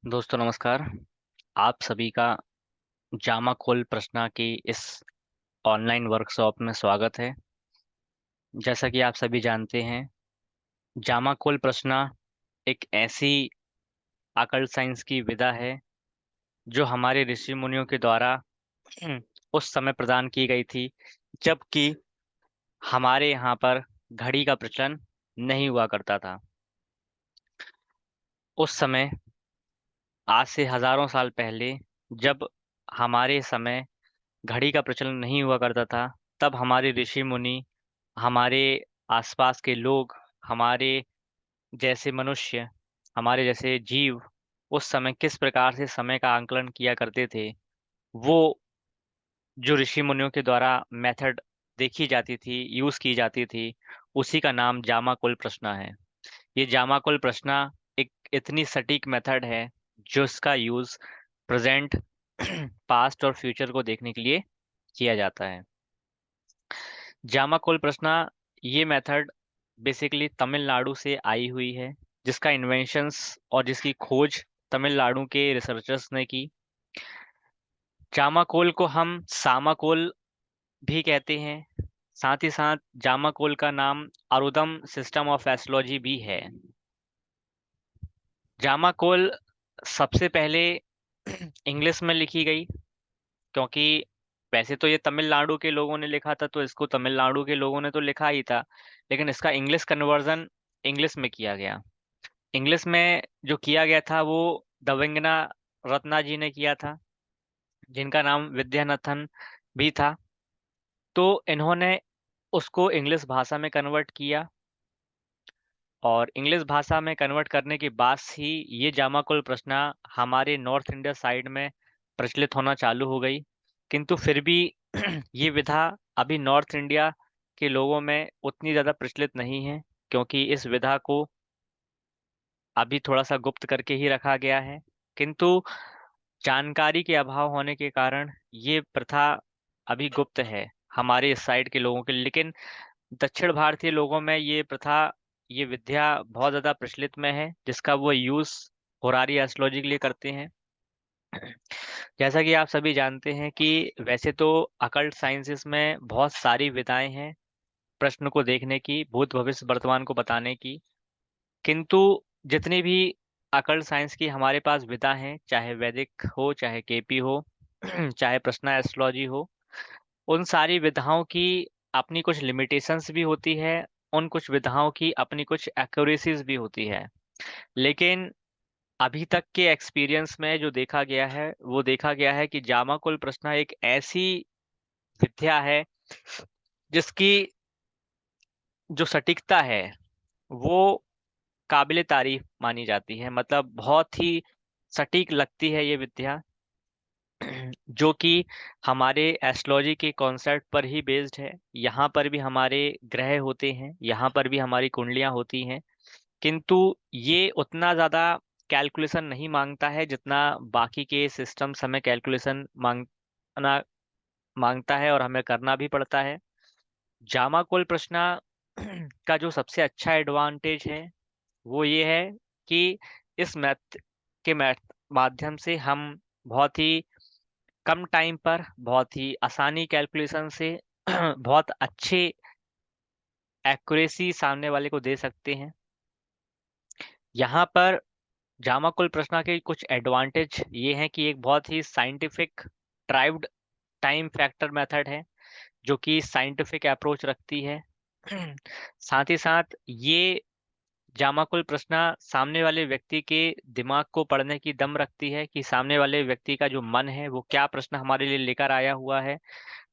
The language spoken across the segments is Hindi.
दोस्तों नमस्कार। आप सभी का जामा खोल प्रश्न की इस ऑनलाइन वर्कशॉप में स्वागत है। जैसा कि आप सभी जानते हैं, जामा खोल प्रश्न एक ऐसी आकल साइंस की विधा है जो हमारे ऋषि मुनियों के द्वारा उस समय प्रदान की गई थी जबकि हमारे यहाँ पर घड़ी का प्रचलन नहीं हुआ करता था। उस समय, आज से हजारों साल पहले, जब हमारे समय घड़ी का प्रचलन नहीं हुआ करता था, तब हमारे ऋषि मुनि, हमारे आसपास के लोग, हमारे जैसे मनुष्य, हमारे जैसे जीव उस समय किस प्रकार से समय का आंकलन किया करते थे, वो जो ऋषि मुनियों के द्वारा मेथड देखी जाती थी, यूज की जाती थी, उसी का नाम जामाकुल प्रश्न है। ये जामाकुल प्रश्न एक इतनी सटीक मेथड है जिसका यूज प्रेजेंट, पास्ट और फ्यूचर को देखने के लिए किया जाता है। जामाकुल प्रश्न, ये मेथड बेसिकली तमिलनाडु से आई हुई है, जिसका इन्वेंशंस और जिसकी खोज तमिलनाडु के रिसर्चर्स ने की। जामाकोल को हम सामाकोल भी कहते हैं। साथ ही साथ जामाकोल का नाम अरुदम सिस्टम ऑफ एस्ट्रोलॉजी भी है। जामाकोल सबसे पहले इंग्लिश में लिखी गई, क्योंकि वैसे तो ये तमिलनाडु के लोगों ने लिखा था, तो इसको तमिलनाडु के लोगों ने तो लिखा ही था, लेकिन इसका इंग्लिश कन्वर्जन इंग्लिश में किया गया। इंग्लिश में जो किया गया था वो दविंगना रत्ना जी ने किया था, जिनका नाम विद्यानाथन भी था। तो इन्होंने उसको इंग्लिश भाषा में कन्वर्ट किया, और इंग्लिश भाषा में कन्वर्ट करने के बाद ही ये जामाकुल प्रश्न हमारे नॉर्थ इंडिया साइड में प्रचलित होना चालू हो गई। किंतु फिर भी ये विधा अभी नॉर्थ इंडिया के लोगों में उतनी ज़्यादा प्रचलित नहीं है, क्योंकि इस विधा को अभी थोड़ा सा गुप्त करके ही रखा गया है। किंतु जानकारी के अभाव होने के कारण ये प्रथा अभी गुप्त है हमारे इस साइड के लोगों के लिए। लेकिन दक्षिण भारतीय लोगों में ये प्रथा, ये विद्या बहुत ज़्यादा प्रचलित में है, जिसका वो यूज़ होरारी एस्ट्रोलॉजी के लिए करते हैं। जैसा कि आप सभी जानते हैं कि वैसे तो अकल्ट साइंसेस में बहुत सारी विधाएं हैं प्रश्न को देखने की, भूत भविष्य वर्तमान को बताने की। किंतु जितनी भी अकल्ट साइंस की हमारे पास विधा हैं, चाहे वैदिक हो, चाहे केपी हो, चाहे प्रश्न एस्ट्रोलॉजी हो, उन सारी विधाओं की अपनी कुछ लिमिटेशंस भी होती है, उन कुछ विधाओं की अपनी कुछ एक्यूरेसीज भी होती है। लेकिन अभी तक के एक्सपीरियंस में जो देखा गया है, वो देखा गया है कि जामाकुल प्रश्न एक ऐसी विद्या है जिसकी जो सटीकता है वो काबिले तारीफ मानी जाती है। मतलब बहुत ही सटीक लगती है ये विद्या, जो कि हमारे एस्ट्रोलॉजी के कॉन्सेप्ट पर ही बेस्ड है। यहाँ पर भी हमारे ग्रह होते हैं, यहाँ पर भी हमारी कुंडलियाँ होती हैं, किंतु ये उतना ज़्यादा कैलकुलेशन नहीं मांगता है जितना बाकी के सिस्टम्स हमें कैलकुलेशन मांगना मांगता है, और हमें करना भी पड़ता है। जामाकोल प्रश्न का जो सबसे अच्छा एडवांटेज है वो ये है कि इस मैथ के मैथ माध्यम से हम बहुत ही कम टाइम पर, बहुत ही आसानी कैलकुलेशन से बहुत अच्छे एक्यूरेसी सामने वाले को दे सकते हैं। यहाँ पर जामाकुल प्रश्न के कुछ एडवांटेज ये हैं कि एक बहुत ही scientific driven time factor method है, जो कि साइंटिफिक अप्रोच रखती है। साथ ही साथ ये जामाकुल प्रश्न सामने वाले व्यक्ति के दिमाग को पढ़ने की दम रखती है कि सामने वाले व्यक्ति का जो मन है वो क्या प्रश्न हमारे लिए लेकर आया हुआ है।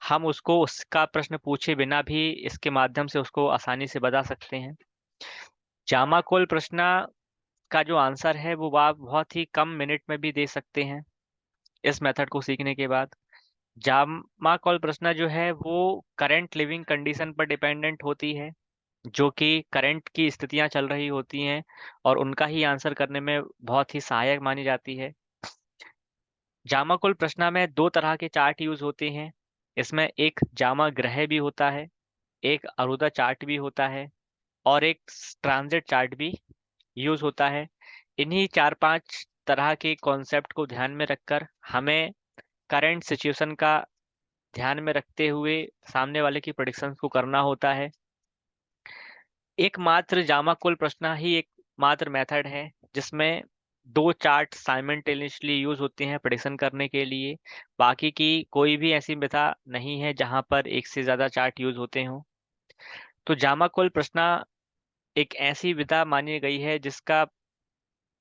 हम उसको उसका प्रश्न पूछे बिना भी इसके माध्यम से उसको आसानी से बता सकते हैं। जामाकुल प्रश्न का जो आंसर है वो आप बहुत ही कम मिनट में भी दे सकते हैं इस मेथड को सीखने के बाद। जामाकुल प्रश्न जो है वो करंट लिविंग कंडीशन पर डिपेंडेंट होती है, जो कि करंट की स्थितियां चल रही होती हैं, और उनका ही आंसर करने में बहुत ही सहायक मानी जाती है। जामाकुल प्रश्न में दो तरह के चार्ट यूज होते हैं। इसमें एक जामा ग्रह भी होता है, एक अरुदा चार्ट भी होता है, और एक ट्रांजिट चार्ट भी यूज होता है। इन्हीं चार पांच तरह के कॉन्सेप्ट को ध्यान में रखकर हमें करंट सिचुएशन का ध्यान में रखते हुए सामने वाले की प्रेडिक्शंस को करना होता है। एकमात्र जामा कुल प्रश्न ही एक मात्र मेथड है जिसमें दो चार्ट साइमल्टेनियसली यूज होते हैं प्रेडिक्शन करने के लिए। बाकी की कोई भी ऐसी विधा नहीं है जहां पर एक से ज्यादा चार्ट यूज होते हों। तो जामा कुल प्रश्न एक ऐसी विधा मानी गई है जिसका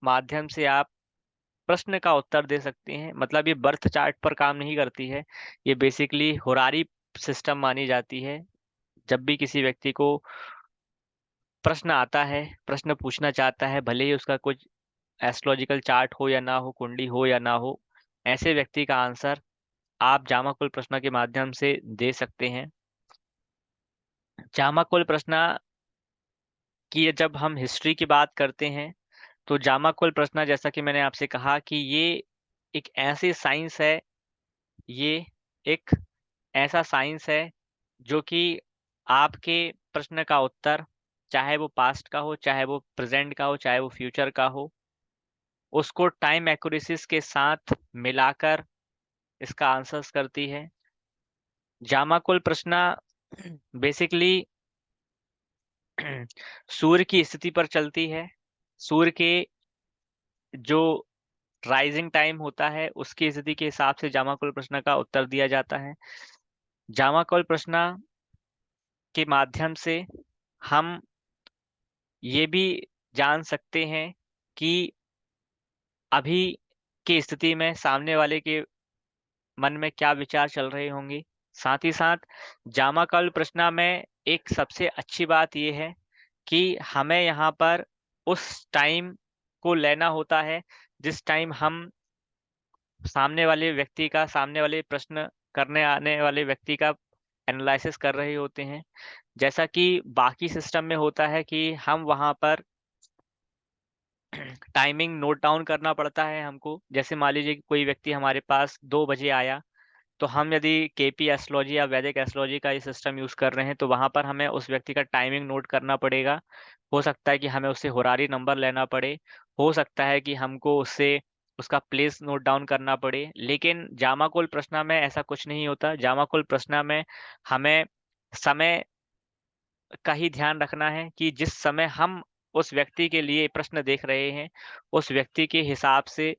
माध्यम से आप प्रश्न का उत्तर दे सकते हैं। मतलब ये बर्थ चार्ट पर काम नहीं करती है, ये बेसिकली होरारी सिस्टम मानी जाती है। जब भी किसी व्यक्ति को प्रश्न आता है, प्रश्न पूछना चाहता है, भले ही उसका कुछ एस्ट्रोलॉजिकल चार्ट हो या ना हो, कुंडली हो या ना हो, ऐसे व्यक्ति का आंसर आप जामाकुल प्रश्न के माध्यम से दे सकते हैं। जामाकुल प्रश्न की जब हम हिस्ट्री की बात करते हैं तो जामाकुल प्रश्न, जैसा कि मैंने आपसे कहा कि ये एक ऐसी साइंस है, ये एक ऐसा साइंस है जो कि आपके प्रश्न का उत्तर, चाहे वो पास्ट का हो, चाहे वो प्रेजेंट का हो, चाहे वो फ्यूचर का हो, उसको टाइम एक्यूरेसीज के साथ मिलाकर इसका आंसर्स करती है। जामाकुल प्रश्न बेसिकली सूर्य की स्थिति पर चलती है। सूर्य के जो राइजिंग टाइम होता है उसकी स्थिति के हिसाब से जामाकुल प्रश्न का उत्तर दिया जाता है। जामाकुल प्रश्न के माध्यम से हम ये भी जान सकते हैं कि अभी की स्थिति में सामने वाले के मन में क्या विचार चल रहे होंगे। साथ ही साथ जामाकुल प्रश्न में एक सबसे अच्छी बात यह है कि हमें यहाँ पर उस टाइम को लेना होता है जिस टाइम हम सामने वाले प्रश्न करने आने वाले व्यक्ति का एनालिसिस कर रहे होते हैं। जैसा कि बाकी सिस्टम में होता है कि हम वहाँ पर टाइमिंग नोट डाउन करना पड़ता है हमको। जैसे मान लीजिए कि कोई व्यक्ति हमारे पास 2 बजे आया, तो हम यदि केपी एस्ट्रोलॉजी या वैदिक एस्ट्रोलॉजी का ये सिस्टम यूज कर रहे हैं तो वहां पर हमें उस व्यक्ति का टाइमिंग नोट करना पड़ेगा। हो सकता है कि हमें उससे होरारी नंबर लेना पड़े, हो सकता है कि हमको उससे उसका प्लेस नोट डाउन करना पड़े। लेकिन जामाकुल प्रश्न में ऐसा कुछ नहीं होता। जामाकुल प्रश्न में हमें समय का ही ध्यान रखना है कि जिस समय हम उस व्यक्ति के लिए प्रश्न देख रहे हैं, उस व्यक्ति के हिसाब से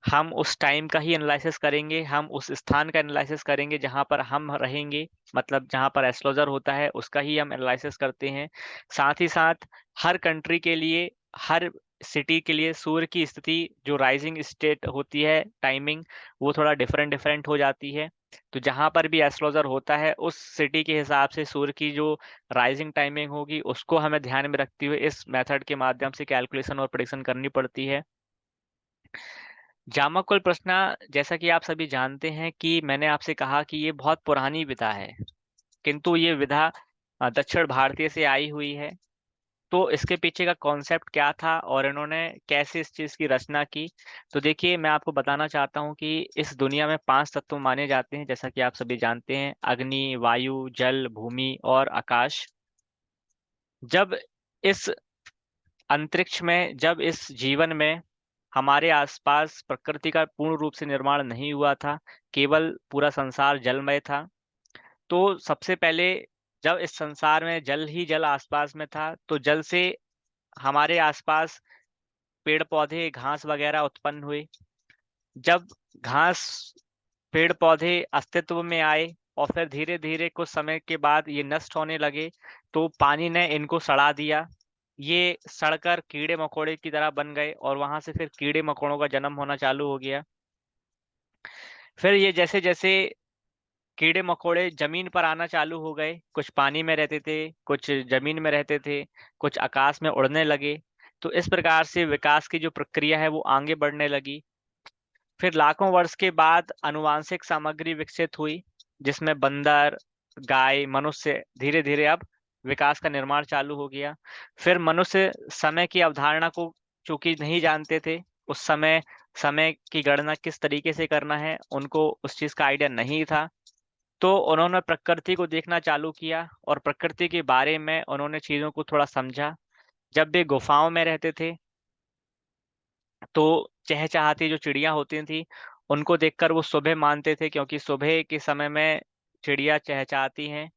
हम उस टाइम का ही एनालिसिस करेंगे, हम उस स्थान का एनालिसिस करेंगे जहां पर हम रहेंगे। मतलब जहां पर एस्ट्रोलॉजर होता है उसका ही हम एनालिसिस करते हैं। साथ ही साथ हर कंट्री के लिए, हर सिटी के लिए सूर्य की स्थिति जो राइजिंग स्टेट होती है, टाइमिंग, वो थोड़ा डिफरेंट डिफरेंट हो जाती है। तो जहां पर भी एस्ट्रोलॉजर होता है उस सिटी के हिसाब से सूर्य की जो राइजिंग टाइमिंग होगी उसको हमें ध्यान में रखते हुए इस मेथड के माध्यम से कैलकुलेशन और प्रेडिक्शन करनी पड़ती है। जामाकुल प्रश्न, जैसा कि आप सभी जानते हैं कि मैंने आपसे कहा कि ये बहुत पुरानी विधा है, किंतु ये विधा दक्षिण भारतीय से आई हुई है। तो इसके पीछे का कॉन्सेप्ट क्या था और इन्होंने कैसे इस चीज की रचना की। तो देखिए, मैं आपको बताना चाहता हूँ कि इस दुनिया में 5 तत्व माने जाते हैं, जैसा कि आप सभी जानते हैं: अग्नि, वायु, जल, भूमि और आकाश। जब इस अंतरिक्ष में, जब इस जीवन में हमारे आसपास प्रकृति का पूर्ण रूप से निर्माण नहीं हुआ था, केवल पूरा संसार जलमय था, तो सबसे पहले जब इस संसार में जल ही जल आसपास में था तो जल से हमारे आसपास पेड़ पौधे, घास वगैरह उत्पन्न हुए। जब घास, पेड़ पौधे अस्तित्व में आए और फिर धीरे धीरे कुछ समय के बाद ये नष्ट होने लगे, तो पानी ने इनको सड़ा दिया। ये सड़कर कीड़े मकोड़े की तरह बन गए और वहां से फिर कीड़े मकोड़ों का जन्म होना चालू हो गया। फिर ये जैसे जैसे कीड़े मकोड़े जमीन पर आना चालू हो गए, कुछ पानी में रहते थे, कुछ जमीन में रहते थे, कुछ आकाश में उड़ने लगे। तो इस प्रकार से विकास की जो प्रक्रिया है वो आगे बढ़ने लगी। फिर लाखों वर्ष के बाद आनुवांशिक सामग्री विकसित हुई जिसमें बंदर, गाय, मनुष्य, धीरे धीरे अब विकास का निर्माण चालू हो गया। फिर मनुष्य समय की अवधारणा को चूंकि नहीं जानते थे, उस समय समय की गणना किस तरीके से करना है उनको उस चीज का आइडिया नहीं था। तो उन्होंने प्रकृति को देखना चालू किया और प्रकृति के बारे में उन्होंने चीजों को थोड़ा समझा। जब वे गुफाओं में रहते थे तो चहचहाती जो चिड़िया होती थी उनको देखकर वो सुबह मानते थे, क्योंकि सुबह के समय में चिड़िया चहचहाती हैं,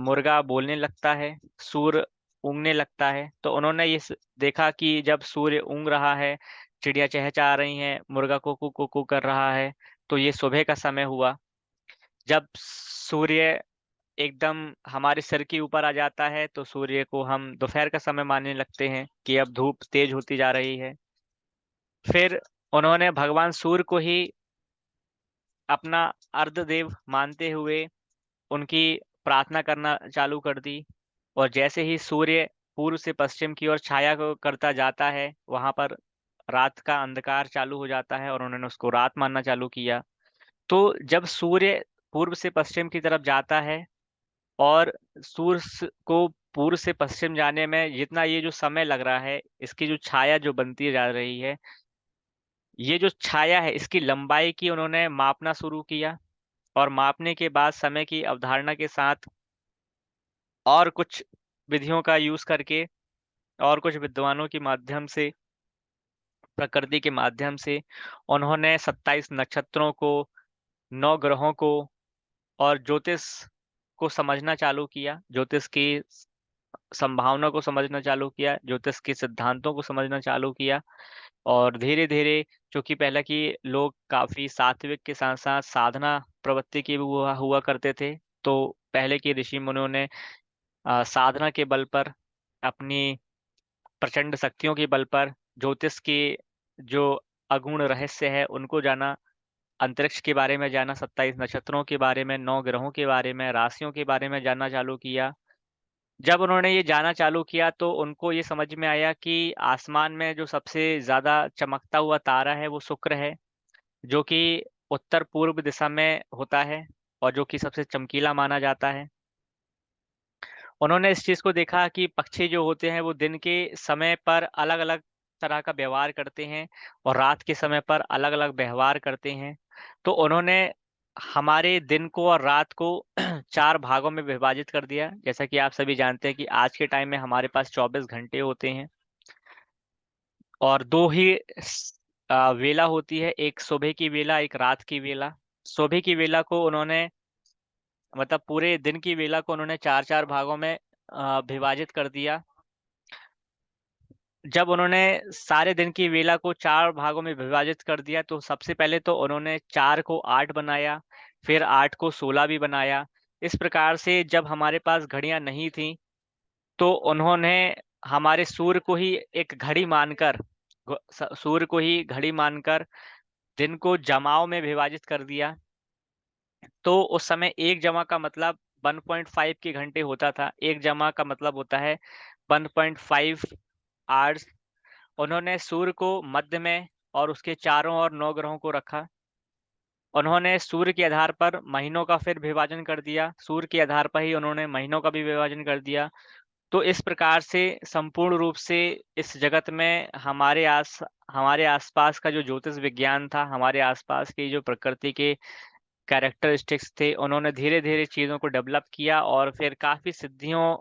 मुर्गा बोलने लगता है, सूर्य उगने लगता है। तो उन्होंने ये देखा कि जब सूर्य उग रहा है, चिड़िया चहचहा रही हैं, मुर्गा कुकू कुकू कर रहा है, तो ये सुबह का समय हुआ। जब सूर्य एकदम हमारे सिर के ऊपर आ जाता है तो सूर्य को हम दोपहर का समय मानने लगते हैं कि अब धूप तेज होती जा रही है। फिर उन्होंने भगवान सूर्य को ही अपना अर्धदेव मानते हुए उनकी प्रार्थना करना चालू कर दी। और जैसे ही सूर्य पूर्व से पश्चिम की ओर छाया करता जाता है, वहां पर रात का अंधकार चालू हो जाता है और उन्होंने उसको रात मानना चालू किया। तो जब सूर्य पूर्व से पश्चिम की तरफ जाता है और सूर्य को पूर्व से पश्चिम जाने में जितना ये जो समय लग रहा है, इसकी जो छाया जो बनती जा रही है, ये जो छाया है इसकी लंबाई की उन्होंने मापना शुरू किया। और मापने के बाद समय की अवधारणा के साथ और कुछ विधियों का यूज करके और कुछ विद्वानों के माध्यम से, प्रकृति के माध्यम से, उन्होंने 27 नक्षत्रों को, 9 ग्रहों को और ज्योतिष को समझना चालू किया, ज्योतिष की संभावना को समझना चालू किया, ज्योतिष के सिद्धांतों को समझना चालू किया। और धीरे धीरे, चूंकि पहले की लोग काफी सात्विक के साथ साथ साधना प्रवृत्ति के भी हुआ करते थे, तो पहले के ऋषि मुनियों ने साधना के बल पर, अपनी प्रचंड शक्तियों के बल पर ज्योतिष के जो अगूढ़ रहस्य है उनको जाना, अंतरिक्ष के बारे में जाना, 27 नक्षत्रों के बारे में, 9 ग्रहों के बारे में, राशियों के बारे में जानना चालू किया। जब उन्होंने ये जाना चालू किया तो उनको ये समझ में आया कि आसमान में जो सबसे ज्यादा चमकता हुआ तारा है वो शुक्र है, जो कि उत्तर पूर्व दिशा में होता है और जो कि सबसे चमकीला माना जाता है। उन्होंने इस चीज को देखा कि पक्षी जो होते हैं वो दिन के समय पर अलग अलग तरह का व्यवहार करते हैं और रात के समय पर अलग अलग व्यवहार करते हैं। तो उन्होंने हमारे दिन को और रात को 4 भागों में विभाजित कर दिया। जैसा कि आप सभी जानते हैं कि आज के टाइम में हमारे पास 24 घंटे होते हैं और दो ही वेला होती है, एक सुबह की वेला, एक रात की वेला। सुबह की वेला को उन्होंने, मतलब पूरे दिन की वेला को उन्होंने 4 4 भागों में विभाजित कर दिया। जब उन्होंने सारे दिन की वेला को 4 भागों में विभाजित कर दिया तो सबसे पहले तो उन्होंने 4 को 8 बनाया, फिर 8 को 16 भी बनाया। इस प्रकार से जब हमारे पास घड़ियां नहीं थी तो उन्होंने हमारे सूर्य को ही एक घड़ी मानकर, सूर्य को ही घड़ी मानकर दिन को जमाओं में विभाजित कर दिया। तो उस समय एक जमा का मतलब 1.5 के घंटे होता था, एक जमा का मतलब होता है 1.5 आवर्स। उन्होंने सूर्य को मध्य में और उसके चारों ओर 9 ग्रहों को रखा। उन्होंने सूर्य के आधार पर महीनों का फिर विभाजन कर दिया, सूर्य के आधार पर ही उन्होंने महीनों का भी विभाजन कर दिया। तो इस प्रकार से संपूर्ण रूप से इस जगत में हमारे आसपास का जो ज्योतिष विज्ञान था, हमारे आसपास की जो प्रकृति के कैरेक्टरिस्टिक्स थे, उन्होंने धीरे धीरे चीजों को डेवलप किया और फिर काफी सिद्धियों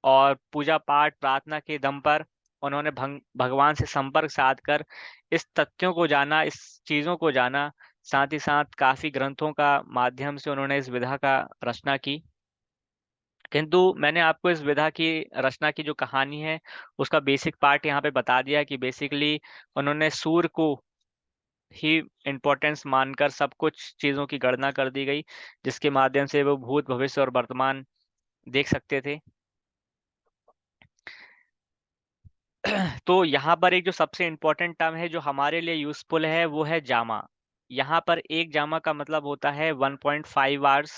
और पूजा पाठ प्रार्थना के दम पर उन्होंने भगवान से संपर्क साध कर इस तथ्यों को जाना, इस चीजों को जाना। साथ ही साथ काफी ग्रंथों का माध्यम से उन्होंने इस विधा का रचना की। किंतु मैंने आपको इस विधा की रचना की जो कहानी है उसका बेसिक पार्ट यहाँ पे बता दिया कि बेसिकली उन्होंने सूर्य को ही इम्पोर्टेंस मानकर सब कुछ चीजों की गणना कर दी गई, जिसके माध्यम से वो भूत भविष्य और वर्तमान देख सकते थे। तो यहाँ पर एक जो सबसे इम्पोर्टेंट टर्म है जो हमारे लिए यूजफुल है वो है जामा। यहाँ पर एक जामा का मतलब होता है 1.5 आवर्स,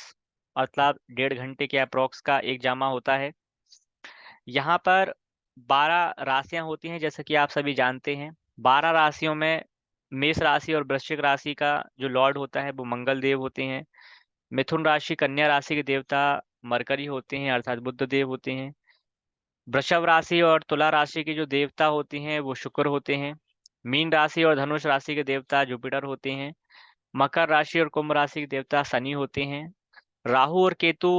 मतलब 1.5 घंटे के अप्रोक्स का एक जामा होता है। यहाँ पर 12 राशियां होती हैं जैसे कि आप सभी जानते हैं। 12 राशियों में मेष राशि और वृश्चिक राशि का जो लॉर्ड होता है वो मंगल देव होते हैं। मिथुन राशि कन्या राशि के देवता मरकरी होते हैं, अर्थात बुध देव होते हैं। वृषभ राशि और तुला राशि के जो देवता होते हैं वो शुक्र होते हैं। मीन राशि और धनुष राशि के देवता जुपिटर होते हैं। मकर राशि और कुंभ राशि के देवता शनि होते हैं। राहु और केतु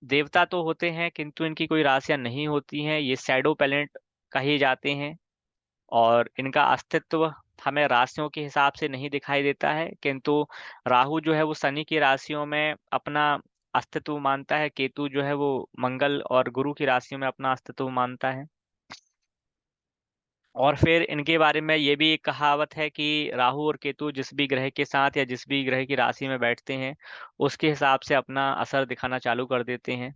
देवता तो होते हैं किंतु इनकी कोई राशियां नहीं होती हैं, ये शैडो प्लैनेट कहे जाते हैं। और इनका अस्तित्व हमें राशियों के हिसाब से नहीं दिखाई देता है, किंतु राहु जो है वो शनि की राशियों में अपना अस्तित्व मानता है, केतु जो है वो मंगल और गुरु की राशियों में अपना अस्तित्व मानता है। और फिर इनके बारे में ये भी एक कहावत है कि राहु और केतु जिस भी ग्रह के साथ या जिस भी ग्रह की राशि में बैठते हैं उसके हिसाब से अपना असर दिखाना चालू कर देते हैं।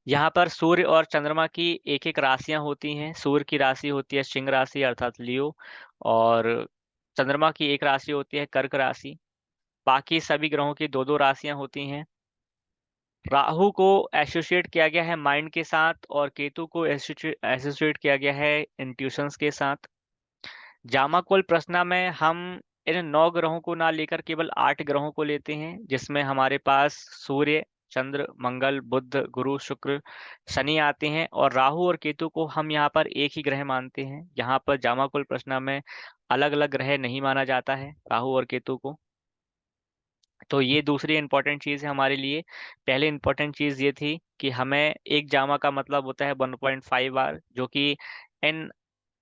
यहाँ पर सूर्य और चंद्रमा की एक एक राशियां होती हैं। सूर्य की राशि होती है सिंह राशि अर्थात लियो, और चंद्रमा की एक राशि होती है कर्क राशि। बाकी सभी ग्रहों की दो दो राशियां होती हैं। राहु को एसोसिएट किया गया है माइंड के साथ और केतु को एसोसिएट किया गया है इंट्यूशंस के साथ। जामाकुल प्रश्न में हम इन 9 ग्रहों को ना लेकर केवल 8 ग्रहों को लेते हैं, जिसमें हमारे पास सूर्य, चंद्र, मंगल, बुध, गुरु, शुक्र, शनि आते हैं, और राहु और केतु को हम यहाँ पर एक ही ग्रह मानते हैं। यहाँ पर जामाकुल प्रश्न में अलग अलग ग्रह नहीं माना जाता है राहु और केतु को। तो ये दूसरी इंपॉर्टेंट चीज है हमारे लिए। पहले इंपॉर्टेंट चीज ये थी कि हमें एक जामा का मतलब होता है 1.5 आवर, जो कि इन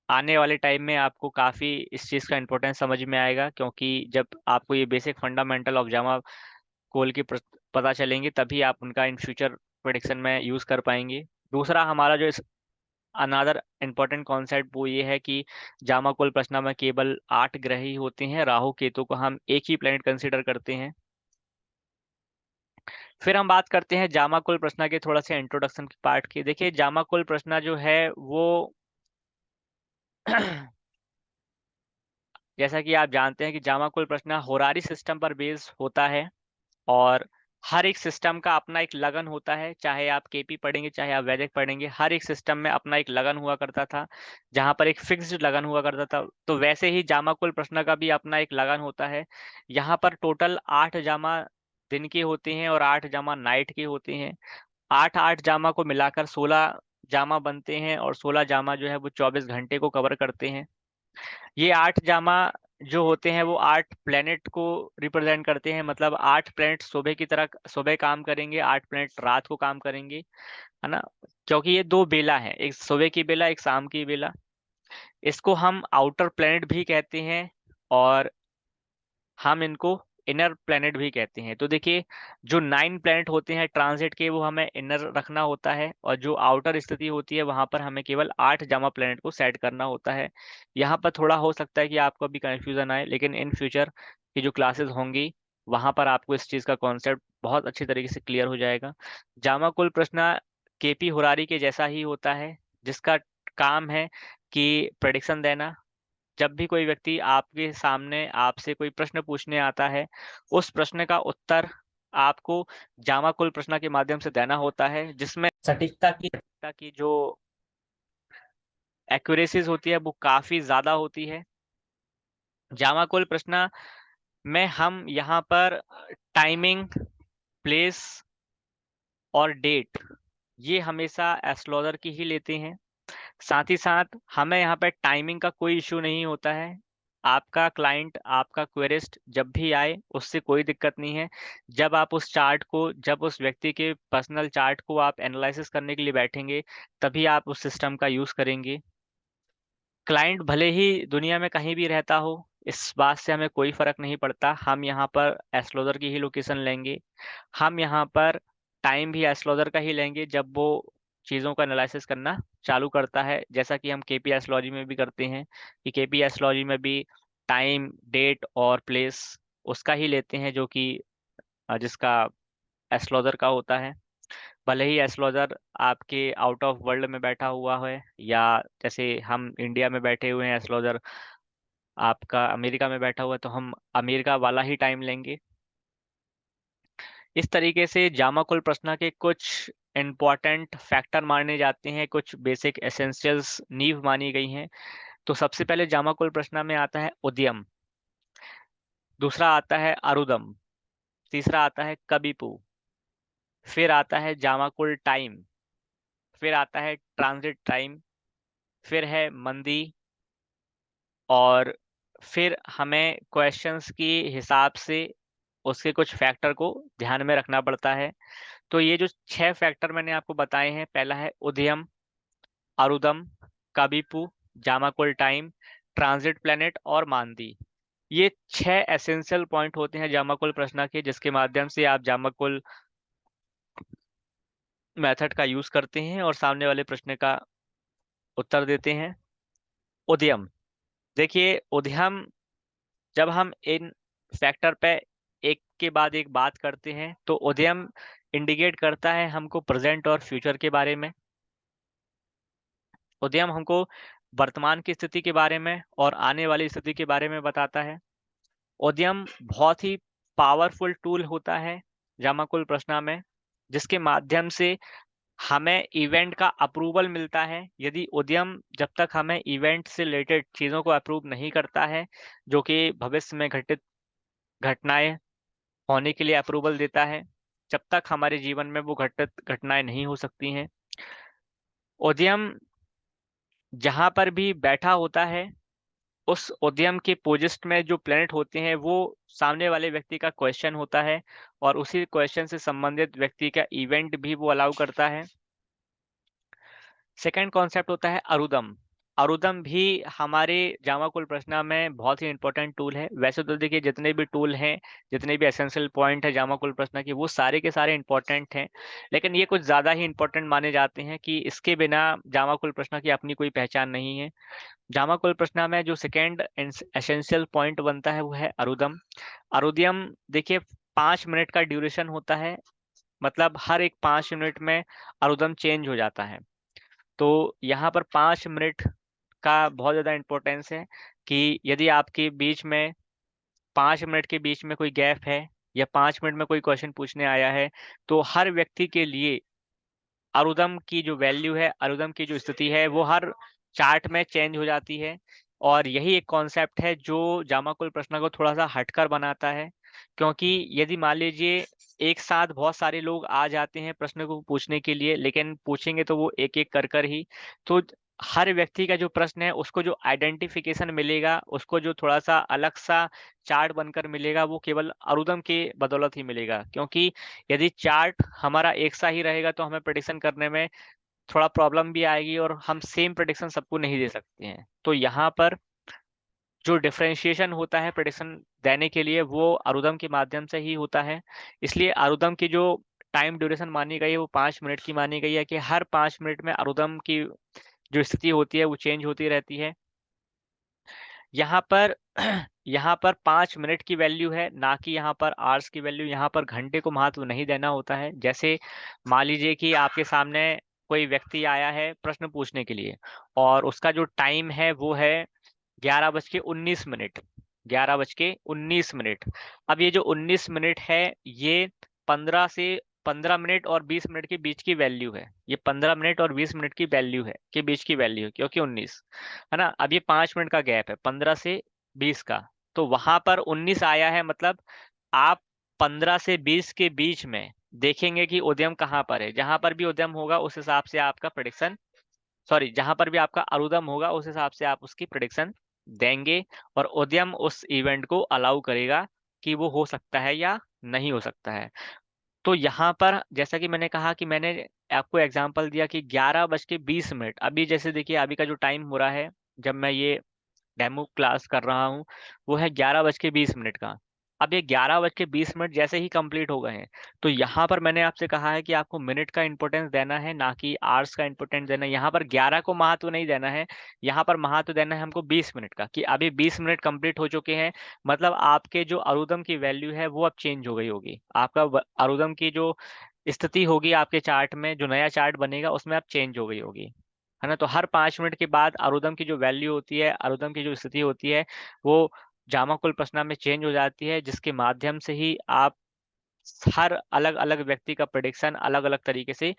आने वाले टाइम में आपको काफी इस चीज का इंपॉर्टेंस समझ में आएगा, क्योंकि जब आपको ये बेसिक फंडामेंटल ऑफ जामा कोल की पता चलेंगे तभी आप उनका इन फ्यूचर प्रेडिक्शन में यूज कर पाएंगे। दूसरा हमारा जो इस अनादर इम्पोर्टेंट कॉन्सेप्ट वो ये है कि जामा कोल प्रश्न में केवल 8 ग्रह ही होते हैं। राहु केतु को हम एक ही प्लेनेट कंसीडर करते हैं। फिर हम बात करते हैं जामाकुल प्रश्न के थोड़ा सा इंट्रोडक्शन के पार्ट की। देखिए जामाकुल प्रश्न जो है वो जैसा कि आप जानते हैं कि जामाकुल प्रश्न होरारी सिस्टम पर बेस होता है, और हर एक सिस्टम का अपना एक लगन होता है। चाहे आप केपी पढ़ेंगे चाहे आप वैदिक पढ़ेंगे, हर एक सिस्टम में अपना एक लगन हुआ करता था, जहां पर एक फिक्स्ड लगन हुआ करता था। तो वैसे ही जामाकुल प्रश्न का भी अपना एक लगन होता है। यहाँ पर टोटल 8 जामा दिन के होते हैं और 8 जामा नाइट के होते हैं। 8 8 जामा को मिलाकर 16 जामा बनते हैं, और 16 जामा जो है वो 24 घंटे को कवर करते हैं। ये 8 जामा जो होते हैं वो 8 प्लेनेट को रिप्रेजेंट करते हैं। मतलब 8 प्लेनेट सुबह की तरह सुबह काम करेंगे, 8 प्लेनेट रात को काम करेंगे, है ना। क्योंकि ये दो बेला है, एक सुबह की बेला एक शाम की बेला। इसको हम आउटर प्लेनेट भी कहते हैं और हम इनको इनर प्लेनेट भी कहते हैं। तो देखिए जो 9 प्लेनेट होते हैं ट्रांजिट के वो हमें इनर रखना होता है, और जो आउटर स्थिति होती है वहां पर हमें केवल 8 जामा प्लेनेट को सेट करना होता है। यहाँ पर थोड़ा हो सकता है कि आपको अभी कंफ्यूजन आए, लेकिन इन फ्यूचर की जो क्लासेस होंगी वहां पर आपको इस चीज का कॉन्सेप्ट बहुत अच्छी तरीके से क्लियर हो जाएगा। जामा कुल प्रश्न केपी हुरारी के जैसा ही होता है, जिसका काम है कि प्रेडिक्शन देना। जब भी कोई व्यक्ति आपके सामने आपसे कोई प्रश्न पूछने आता है, उस प्रश्न का उत्तर आपको जामाकुल प्रश्न के माध्यम से देना होता है, जिसमें सटीकता की जो एक्यूरेसीज होती है वो काफी ज्यादा होती है। जामाकुल प्रश्न में हम यहाँ पर टाइमिंग, प्लेस और डेट ये हमेशा एस्ट्रोलॉजर की ही लेते हैं। साथ ही साथ हमें यहाँ पे टाइमिंग का कोई इशू नहीं होता है। आपका क्लाइंट, आपका क्वेरिस्ट जब भी आए उससे कोई दिक्कत नहीं है। जब उस व्यक्ति के पर्सनल चार्ट को आप एनालिसिस करने के लिए बैठेंगे तभी आप उस सिस्टम का यूज करेंगे। क्लाइंट भले ही दुनिया में कहीं भी रहता हो, इस बात से हमें कोई फर्क नहीं पड़ता। हम यहाँ पर एस्ट्रोलॉजर की ही लोकेशन लेंगे। हम यहाँ पर टाइम भी एस्ट्रोलॉजर का ही लेंगे जब वो चीज़ों का एनालिसिस करना चालू करता है, जैसा कि हम केपी एस्ट्रोलॉजी में भी करते हैं कि केपी एस्ट्रोलॉजी में भी टाइम, डेट और प्लेस उसका ही लेते हैं, जो कि जिसका एस्ट्रोलॉजर का होता है। भले ही एस्ट्रोलॉजर आपके आउट ऑफ वर्ल्ड में बैठा हुआ है, या जैसे हम इंडिया में बैठे हुए हैं एस्ट्रोलॉजर आपका अमेरिका में बैठा हुआ है, तो हम अमेरिका वाला ही टाइम लेंगे। इस तरीके से जामाकुल प्रश्न के कुछ इम्पॉर्टेंट फैक्टर माने जाते हैं, कुछ बेसिक एसेंशियल्स नींव मानी गई हैं। तो सबसे पहले जामाकुल प्रश्न में आता है उदयम, दूसरा आता है अरुदम, तीसरा आता है कबिपु, फिर आता है जामाकुल टाइम, फिर आता है ट्रांजिट टाइम, फिर है मंदी, और फिर हमें क्वेश्चंस की हिसाब से उसके कुछ फैक्टर को ध्यान में रखना पड़ता है। तो ये जो 6 फैक्टर मैंने आपको बताए हैं, पहला है उदयम, अरुदम, कबिपु, जामाकुल टाइम, ट्रांजिट प्लेनेट और मानदी। ये 6 एसेंशियल पॉइंट होते हैं जामाकुल प्रश्न के, जिसके माध्यम से आप जामाकुल मेथड का यूज करते हैं और सामने वाले प्रश्न का उत्तर देते हैं। उद्यम, देखिए उद्यम, जब हम इन फैक्टर पे एक के बाद एक बात करते हैं तो उद्यम इंडिकेट करता है हमको प्रेजेंट और फ्यूचर के बारे में। उद्यम हमको वर्तमान की स्थिति के बारे में और आने वाली स्थिति के बारे में बताता है। उद्यम बहुत ही पावरफुल टूल होता है जामाकुल प्रश्न में, जिसके माध्यम से हमें इवेंट का अप्रूवल मिलता है। यदि उद्यम जब तक हमें इवेंट से रिलेटेड चीज़ों को अप्रूव नहीं करता है, जो कि भविष्य में घटित घटनाएं होने के लिए अप्रूवल देता है, जब तक हमारे जीवन में वो घटित घटनाएं नहीं हो सकती हैं। उद्यम जहां पर भी बैठा होता है, उस उद्यम के पोजिस्ट में जो प्लेनेट होते हैं वो सामने वाले व्यक्ति का क्वेश्चन होता है, और उसी क्वेश्चन से संबंधित व्यक्ति का इवेंट भी वो अलाउ करता है। सेकंड कॉन्सेप्ट होता है अरुदम। अरुदम भी हमारे जामाकुल प्रश्न में बहुत ही इंपॉर्टेंट टूल है। वैसे तो देखिए जितने भी टूल हैं, जितने भी एसेंशियल पॉइंट है जामाकुल प्रश्न के, वो सारे के सारे इंपॉर्टेंट हैं, लेकिन ये कुछ ज़्यादा ही इंपॉर्टेंट माने जाते हैं कि इसके बिना जामाकुल प्रश्न की अपनी कोई पहचान नहीं है। जामाकुल प्रश्न में जो सेकेंड एसेंशियल पॉइंट बनता है वो है अरुदम। अरुदम देखिए 5 मिनट का ड्यूरेशन होता है, मतलब हर एक 5 मिनट में अरुदम चेंज हो जाता है। तो यहाँ पर 5 मिनट का बहुत ज़्यादा इम्पोर्टेंस है कि यदि आपके बीच में 5 मिनट के बीच में कोई गैप है, या 5 मिनट में कोई क्वेश्चन पूछने आया है, तो हर व्यक्ति के लिए अरुदम की जो वैल्यू है, अरुदम की जो स्थिति है, वो हर चार्ट में चेंज हो जाती है। और यही एक कॉन्सेप्ट है जो जामाकुल प्रश्न को थोड़ा सा हटकर बनाता है, क्योंकि यदि मान लीजिए एक साथ बहुत सारे लोग आ जाते हैं प्रश्न को पूछने के लिए, लेकिन पूछेंगे तो वो एक एक कर कर ही, तो हर व्यक्ति का जो प्रश्न है उसको जो आइडेंटिफिकेशन मिलेगा, उसको जो थोड़ा सा अलग सा चार्ट बनकर मिलेगा, वो केवल अरुदम के बदौलत ही मिलेगा। क्योंकि यदि चार्ट हमारा एक सा ही रहेगा तो हमें प्रेडिक्शन करने में थोड़ा प्रॉब्लम भी आएगी, और हम सेम प्रेडिक्शन सबको नहीं दे सकते हैं। तो यहाँ पर जो डिफरेंशिएशन होता है प्रेडिक्शन देने के लिए, वो अरुदम के माध्यम से ही होता है। इसलिए अरुदम की जो टाइम ड्यूरेशन मानी गई है वो 5 मिनट की मानी गई है, कि हर 5 मिनट में अरुदम की जो स्थिति होती है वो चेंज होती रहती है। यहाँ पर यहाँ पर 5 मिनट की वैल्यू है, ना कि यहाँ पर आवर्स की वैल्यू। यहाँ पर घंटे को महत्व नहीं देना होता है। जैसे मान लीजिए कि आपके सामने कोई व्यक्ति आया है प्रश्न पूछने के लिए, और उसका जो टाइम है वो है 11:19। 11:19। अब ये जो 19 मिनट है, ये 15 मिनट और 20 मिनट के बीच की वैल्यू है। ये 15 मिनट और 20 मिनट की वैल्यू है, के बीच की वैल्यू है, क्योंकि 19 है ना। अब ये 5 मिनट का गैप है 15 से 20 का, तो वहां पर 19 आया है, मतलब आप 15 से 20 के बीच में देखेंगे कि उद्यम कहाँ पर है। जहां पर भी उद्यम होगा उस हिसाब से आपका प्रेडिक्शन, सॉरी, जहां पर भी आपका अरुदम होगा उस हिसाब से आप उसकी प्रिडिक्शन देंगे, और उद्यम उस इवेंट को अलाउ करेगा कि वो हो सकता है या नहीं हो सकता है। तो यहाँ पर जैसा कि मैंने कहा कि मैंने आपको एग्जांपल दिया कि 11:20। अभी जैसे देखिए अभी का जो टाइम हो रहा है जब मैं ये डेमो क्लास कर रहा हूँ, वो है 11:20 का। अब ये 11:20 जैसे ही कंप्लीट हो गए हैं, तो यहाँ पर मैंने आपसे कहा है कि आपको मिनट का इंपॉर्टेंस देना है, ना कि आवर्स का इंपॉर्टेंस देना है। यहाँ पर 11 को महत्व नहीं देना है, यहाँ पर महत्व देना है हमको 20 मिनट का, कि अभी 20 मिनट कंप्लीट हो चुके हैं, मतलब आपके जो अरुदम की वैल्यू है वो अब चेंज हो गई होगी। आपका अरुदम की जो स्थिति होगी आपके चार्ट में, जो नया चार्ट बनेगा उसमें अब चेंज हो गई होगी, है ना। तो हर 5 मिनट के बाद अरुदम की जो वैल्यू होती है, अरुदम की जो स्थिति होती है, वो जामाकुल प्रश्न में चेंज हो जाती है, जिसके माध्यम से ही आप हर अलग अलग व्यक्ति का प्रेडिक्शन अलग अलग तरीके से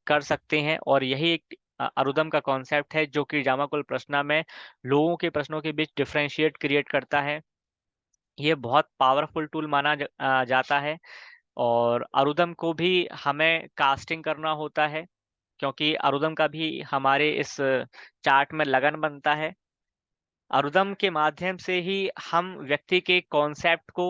कर सकते हैं। और यही एक अरुदम का कॉन्सेप्ट है जो कि जामाकुल प्रश्न में लोगों के प्रश्नों के बीच डिफरेंशिएट क्रिएट करता है। ये बहुत पावरफुल टूल माना जाता है। और अरुदम को भी हमें कास्टिंग करना होता है, क्योंकि अरुदम का भी हमारे इस चार्ट में लगन बनता है। अरुदम के माध्यम से ही हम व्यक्ति के कॉन्सेप्ट को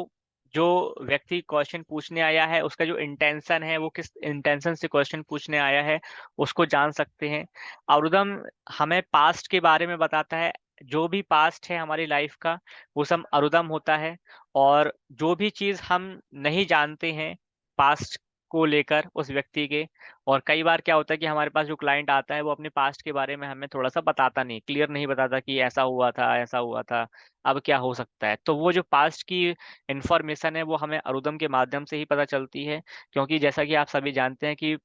जो व्यक्ति क्वेश्चन पूछने आया है उसका जो इंटेंशन है, वो किस इंटेंशन से क्वेश्चन पूछने आया है, उसको जान सकते हैं। अरुदम हमें पास्ट के बारे में बताता है। जो भी पास्ट है हमारी लाइफ का, वो सब अरुदम होता है। और जो भी चीज हम नहीं जानते हैं पास्ट को लेकर उस व्यक्ति के, और कई बार क्या होता है कि हमारे पास जो क्लाइंट आता है वो अपने पास्ट के बारे में हमें थोड़ा सा बताता नहीं, क्लियर नहीं बताता कि ऐसा हुआ था, ऐसा हुआ था, अब क्या हो सकता है। तो वो जो पास्ट की इंफॉर्मेशन है वो हमें अरुदम के माध्यम से ही पता चलती है। क्योंकि जैसा कि आप सभी जानते हैं कि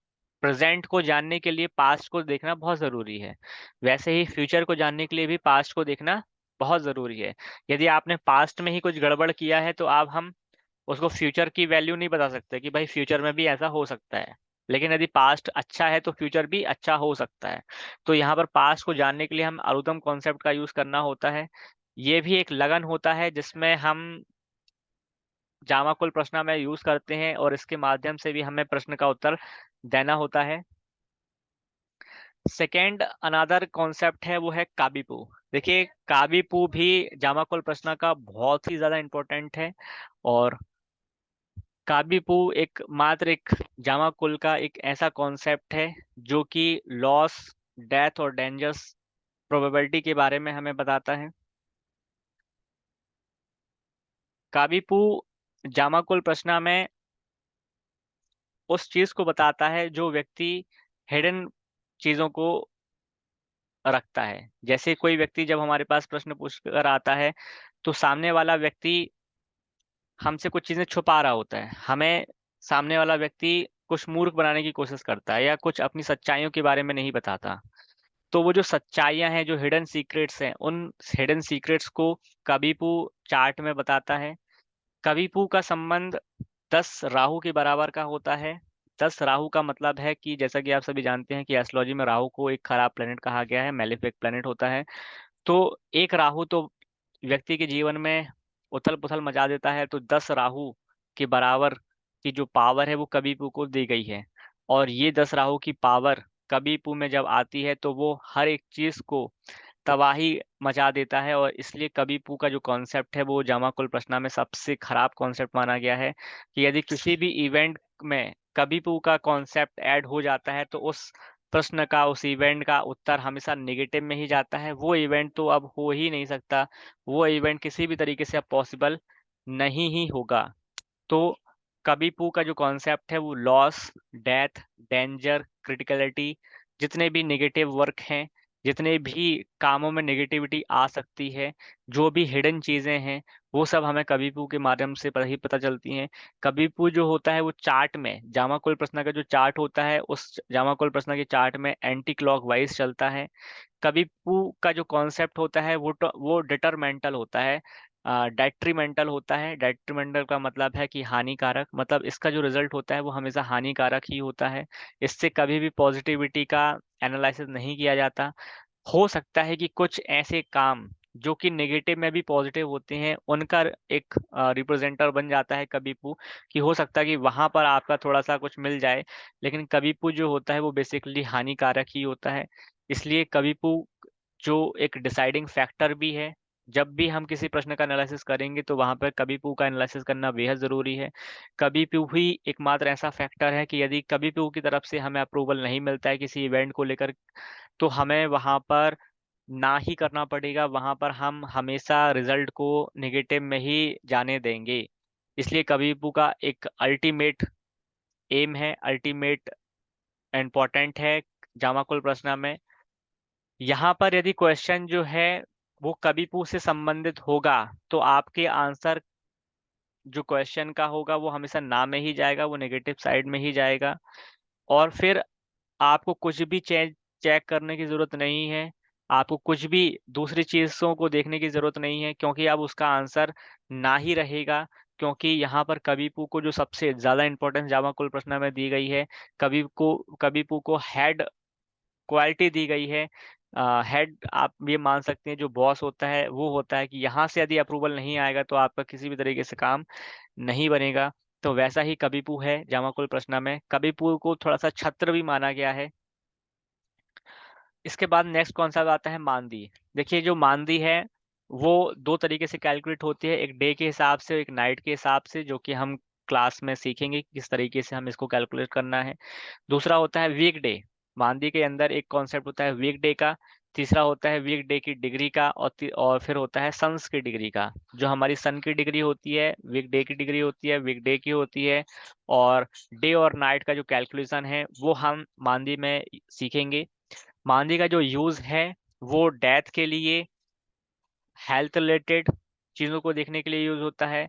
प्रेजेंट को जानने के लिए पास्ट को देखना बहुत जरूरी है, वैसे ही फ्यूचर को जानने के लिए भी पास्ट को देखना बहुत जरूरी है। यदि आपने पास्ट में ही कुछ गड़बड़ किया है तो आप हम उसको फ्यूचर की वैल्यू नहीं बता सकते कि भाई फ्यूचर में भी ऐसा हो सकता है। लेकिन यदि पास्ट अच्छा है तो फ्यूचर भी अच्छा हो सकता है। तो यहाँ पर पास्ट को जानने के लिए हम अरुदम कॉन्सेप्ट का यूज करना होता है। ये भी एक लगन होता है जिसमें हम जामाकुल प्रश्न में यूज करते हैं, और इसके माध्यम से भी हमें प्रश्न का उत्तर देना होता है। सेकेंड अनदर कॉन्सेप्ट है वो है काबीपू। देखिए काबीपू भी जामाकुल प्रश्न का बहुत ही ज्यादा इंपॉर्टेंट है। और काबीपू एक मात्र एक जामाकुल का एक ऐसा कॉन्सेप्ट है जो कि लॉस, डेथ और डेंजर्स प्रोबेबिलिटी के बारे में हमें बताता है। काबीपू जामाकुल प्रश्न में उस चीज को बताता है जो व्यक्ति हिडन चीजों को रखता है। जैसे कोई व्यक्ति जब हमारे पास प्रश्न पूछ कर आता है तो सामने वाला व्यक्ति हमसे कुछ चीजें छुपा रहा होता है, हमें सामने वाला व्यक्ति कुछ मूर्ख बनाने की कोशिश करता है या कुछ अपनी सच्चाइयों के बारे में नहीं बताता। तो वो जो सच्चाइयां हैं, जो हिडन सीक्रेट्स हैं, उन हिडन सीक्रेट्स को कबीपू चार्ट में बताता है। कबीपू का संबंध 10 राहु के बराबर का होता है। 10 राहु का मतलब है कि जैसा कि आप सभी जानते हैं कि एस्ट्रोलॉजी में राहु को एक खराब प्लेनेट कहा गया है, मेलेफिक प्लेनेट होता है। तो एक राहु तो व्यक्ति के जीवन में उथल पुथल मचा देता है, तो 10 राहु के बराबर की जो पावर है वो कबीपू को दी गई है। और ये 10 राहु की पावर कबीपू में जब आती है तो वो हर एक चीज को तबाही मचा देता है। और इसलिए कबीपू का जो कॉन्सेप्ट है वो जामाकुल प्रश्न में सबसे खराब कॉन्सेप्ट माना गया है। कि यदि किसी भी इवेंट में कबीपू का कॉन्सेप्ट ऐड हो जाता है तो उस प्रश्न का, उस इवेंट का उत्तर हमेशा नेगेटिव में ही जाता है। वो इवेंट तो अब हो ही नहीं सकता, वो इवेंट किसी भी तरीके से अब पॉसिबल नहीं ही होगा। तो कबीपू का जो कॉन्सेप्ट है वो लॉस, डेथ, डेंजर, क्रिटिकलिटी, जितने भी नेगेटिव वर्क हैं, जितने भी कामों में नेगेटिविटी आ सकती है, जो भी हिडन चीजें हैं, वो सब हमें कबीपू के माध्यम से ही पता चलती हैं। कबीपू जो होता है वो चार्ट में, जामाकुल प्रश्न का जो चार्ट होता है उस जामाकुल प्रश्न के चार्ट में एंटी क्लॉक वाइज चलता है। कबीपू का जो कॉन्सेप्ट होता है वो डिटरमेंटल होता है, डेट्रीमेंटल होता है। डेट्रीमेंटल का मतलब है कि हानिकारक, मतलब इसका जो रिजल्ट होता है वो हमेशा हानिकारक ही होता है। इससे कभी भी पॉजिटिविटी का एनालिसिस नहीं किया जाता। हो सकता है कि कुछ ऐसे काम जो कि नेगेटिव में भी पॉजिटिव होते हैं उनका एक रिप्रेजेंटर बन जाता है कबीपू, कि हो सकता है कि वहां पर आपका थोड़ा सा कुछ मिल जाए। लेकिन कबीपू जो होता है वो बेसिकली हानिकारक ही होता है। इसलिए कबीपू जो एक डिसाइडिंग फैक्टर भी है, जब भी हम किसी प्रश्न का एनालिसिस करेंगे तो वहां पर कबीपू का एनालिसिस करना बेहद जरूरी है। कबीपू ही एकमात्र ऐसा फैक्टर है कि यदि कबीपू की तरफ से हमें अप्रूवल नहीं मिलता है किसी इवेंट को लेकर, तो हमें वहां पर ना ही करना पड़ेगा, वहां पर हम हमेशा रिजल्ट को नेगेटिव में ही जाने देंगे। इसलिए कबीपू का एक अल्टीमेट एम है, अल्टीमेट इम्पोर्टेंट है जामाकुल प्रश्न में। यहाँ पर यदि क्वेश्चन जो है वो कबीपू से संबंधित होगा तो आपके आंसर जो क्वेश्चन का होगा वो हमेशा ना में ही जाएगा, वो नेगेटिव साइड में ही जाएगा। और फिर आपको कुछ भी चेक चेक करने की जरूरत नहीं है, आपको कुछ भी दूसरी चीजों को देखने की जरूरत नहीं है, क्योंकि अब उसका आंसर ना ही रहेगा। क्योंकि यहाँ पर कबीपू को जो सबसे ज्यादा इंपॉर्टेंस जावा कुल प्रश्न में दी गई है, कबीपू को हेड क्वालिटी दी गई है। हेड आप ये मान सकते हैं जो बॉस होता है वो होता है कि यहाँ से यदि अप्रूवल नहीं आएगा तो आपका किसी भी तरीके से काम नहीं बनेगा। तो वैसा ही कबीपू है जामाकुल प्रश्न में, कबीपू को थोड़ा सा छत्र भी माना गया है। इसके बाद नेक्स्ट कौन सा आता है, मानदी। देखिए जो मानदी है वो दो तरीके से कैलकुलेट होती है, एक डे के हिसाब से और एक नाइट के हिसाब से, जो कि हम क्लास में सीखेंगे कि किस तरीके से हम इसको कैलकुलेट करना है। दूसरा होता है वीक डे। मानदी के अंदर एक कॉन्सेप्ट होता है वीक डे का। तीसरा होता है वीक डे की डिग्री का, और फिर होता है सन्स की डिग्री का। जो हमारी सन की डिग्री होती है, वीक डे की डिग्री होती है, वीक डे की होती है। और डे और नाइट का जो कैलकुलेशन है वो हम मानदी में सीखेंगे। मानदी का जो यूज है वो डेथ के लिए, हेल्थ रिलेटेड चीज़ों को देखने के लिए यूज होता है।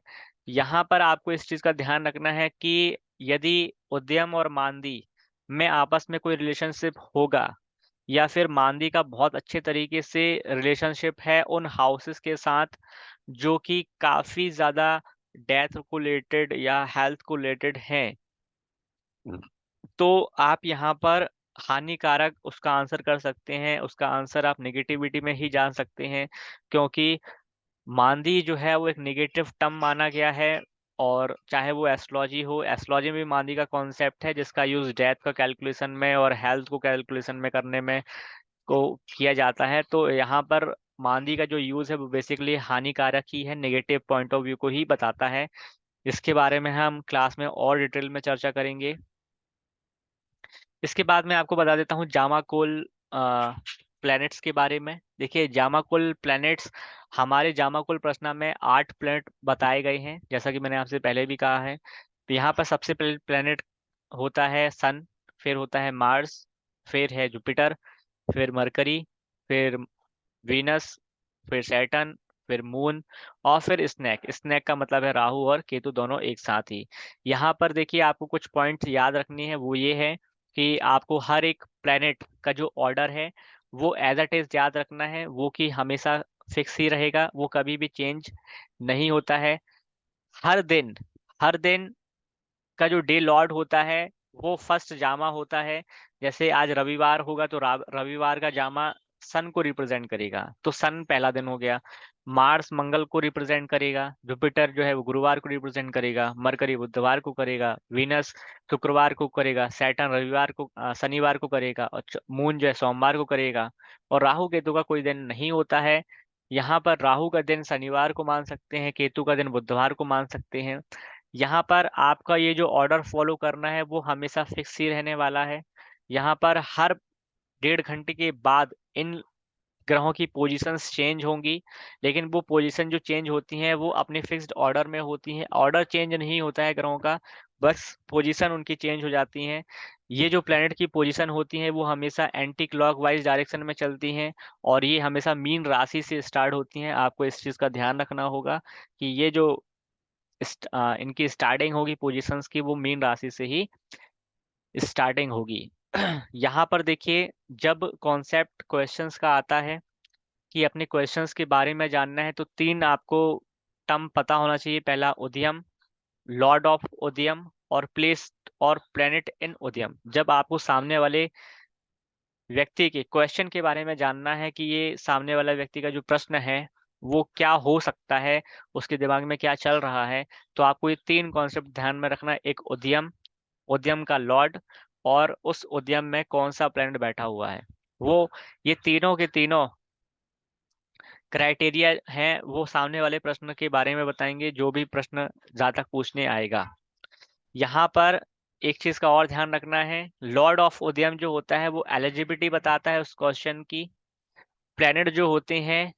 यहाँ पर आपको इस चीज़ का ध्यान रखना है कि यदि उद्यम और मानदी में आपस में कोई रिलेशनशिप होगा, या फिर मानदी का बहुत अच्छे तरीके से रिलेशनशिप है उन हाउसेस के साथ जो कि काफ़ी ज़्यादा डेथ को रिलेटेड या हेल्थ को रिलेटेड हैं, तो आप यहाँ पर हानिकारक उसका आंसर कर सकते हैं। उसका आंसर आप नेगेटिविटी में ही जान सकते हैं, क्योंकि मांदी जो है वो एक नेगेटिव टर्म माना गया है। और चाहे वो एस्ट्रोलॉजी हो, एस्ट्रोलॉजी में भी मांदी का कॉन्सेप्ट है जिसका यूज डेथ का कैलकुलेशन में और हेल्थ को कैलकुलेशन में करने में को किया जाता है। तो यहाँ पर मांदी का जो यूज है वो बेसिकली हानिकारक ही है, नेगेटिव पॉइंट ऑफ व्यू को ही बताता है। इसके बारे में हम क्लास में और डिटेल में चर्चा करेंगे। इसके बाद मैं आपको बता देता हूँ जामाकोल प्लैनेट्स के बारे में। देखिए, जामाकुल प्लैनेट्स, हमारे जामाकुल प्रश्न में 8 प्लैनेट बताए गए हैं, जैसा कि मैंने आपसे पहले भी कहा है। तो यहाँ पर सबसे पहले प्लैनेट होता है सन, फिर होता है मार्स, फिर है जुपिटर, फिर मरकरी, फिर वीनस, फिर सैटर्न, फिर मून, और फिर स्नेक। स्नेक का मतलब है राहु और केतु दोनों एक साथ ही। यहाँ पर देखिए, आपको कुछ पॉइंट याद रखनी है, वो ये है कि आपको हर एक प्लेनेट का जो ऑर्डर है वो एज अ इज याद रखना है, वो कि हमेशा फिक्स ही रहेगा, वो कभी भी चेंज नहीं होता है। हर दिन, हर दिन का जो डे लॉर्ड होता है वो फर्स्ट जामा होता है। जैसे आज रविवार होगा तो रविवार का जामा सन को रिप्रेजेंट करेगा, तो सन पहला दिन हो गया। मार्स मंगल को रिप्रेजेंट करेगा, जुपिटर जो है वो गुरुवार को रिप्रेजेंट करेगा, मरकरी बुधवार को करेगा, वीनस शुक्रवार को करेगा, सैटर्न रविवार को शनिवार को करेगा, और मून जो है सोमवार को करेगा। और राहु केतु का कोई दिन नहीं होता है। यहाँ पर राहु का दिन शनिवार को मान सकते हैं, केतु का दिन बुधवार को मान सकते हैं। यहाँ पर आपका ये जो ऑर्डर फॉलो करना है वो हमेशा फिक्स ही रहने वाला है। यहाँ पर हर 1.5 घंटे के बाद इन ग्रहों की पोजीशंस चेंज होंगी, लेकिन वो पोजीशन जो चेंज होती हैं वो अपने फिक्स्ड ऑर्डर में होती हैं। ऑर्डर चेंज नहीं होता है ग्रहों का, बस पोजीशन उनकी चेंज हो जाती हैं। ये जो प्लेनेट की पोजीशन होती हैं वो हमेशा एंटी क्लॉकवाइज डायरेक्शन में चलती हैं, और ये हमेशा मीन राशि से स्टार्ट होती हैं। आपको इस चीज़ का ध्यान रखना होगा कि ये जो इनकी स्टार्टिंग होगी पोजीशंस की, वो मीन राशि से ही स्टार्टिंग होगी। यहाँ पर देखिए, जब कॉन्सेप्ट क्वेश्चंस का आता है कि अपने क्वेश्चंस के बारे में जानना है, तो 3 आपको टर्म पता होना चाहिए। पहला उदयम, लॉर्ड ऑफ उदयम, और प्लेस और प्लेनेट इन उदयम। जब आपको सामने वाले व्यक्ति के क्वेश्चन के बारे में जानना है कि ये सामने वाला व्यक्ति का जो प्रश्न है वो क्या हो सकता है, उसके दिमाग में क्या चल रहा है, तो आपको ये 3 कॉन्सेप्ट ध्यान में रखना है। एक उद्यम, उद्यम का लॉर्ड, और उस उद्यम में कौन सा प्लैनेट बैठा हुआ है। वो ये तीनों के तीनों क्राइटेरिया हैं, वो सामने वाले प्रश्न के बारे में बताएंगे, जो भी प्रश्न जहाँ तक पूछने आएगा। यहाँ पर एक चीज का और ध्यान रखना है, लॉर्ड ऑफ उदयम जो होता है वो एलिजिबिलिटी बताता है उस क्वेश्चन की। प्लैनेट जो होते हैं,